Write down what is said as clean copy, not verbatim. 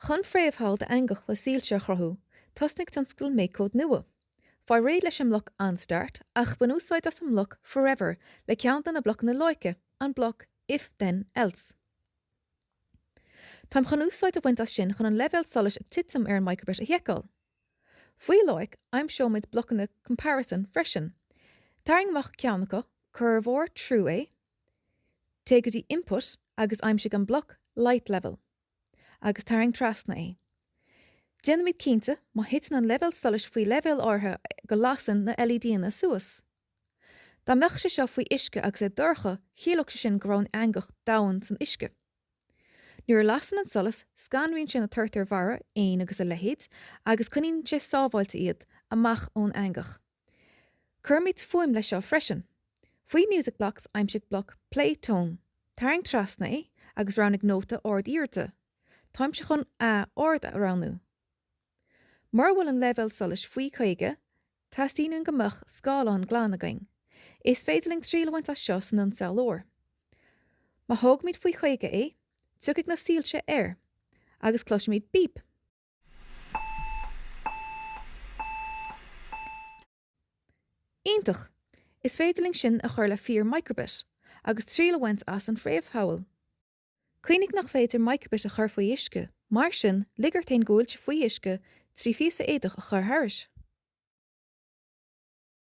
Chun fréamhthall de Eangach le Soilse chruthú, tosnig tan scoil mécód nua. Fá réad leis an mloch anstart, ach ban úsáid as an mloch forever le ceantan na bloc na loice, an bloc if then else. Táim chun úsáid a bhaint as sin chun an level solis ag titim ar an microbit a heiceáil. Faoi loic, I'm showmid bloc na comparison freisin. Taring mach ceannacha, chur bhór trú é, te go dtí input agus aimsigh an bloc light level, agus taring trasna é. Déanamid cínta má hitan an level solis faoi level ortha go lasan na LED na suas. Tá meach sé seo faoi isce agus é dorcha chiaach sé sin grón Eangach dahan san isce. Nuair lasan an solas, scanríonn sin na tuirtar mhara aon agus a lehéad agus cuiníonn sé sábháilte iad amach ón Eangach. Curmid fuaim leis seo freisin. Faoi music blocks aimsigh bloc play tone, taring trasna é agus rannig nóta ord íirte. Táim se chun a ord a ranú. Mar bhfuil an level solis faoi chuige, tastíonn gomach scála an glánagang. Is féidirling trílehaint as seo san an saolóir. Má thógmid faoi chuige é, tuigh na Soilse air, agus cloisimid beep. Iontach, is féidirling sin a chur le 4 microbit, agus trílehaint as an fréamhthall. Cuoinnig nach féidir microbit a chur faoi isce, mar sin ligart éon gúilt faoi isce trí fíosa éadach a chur thairis.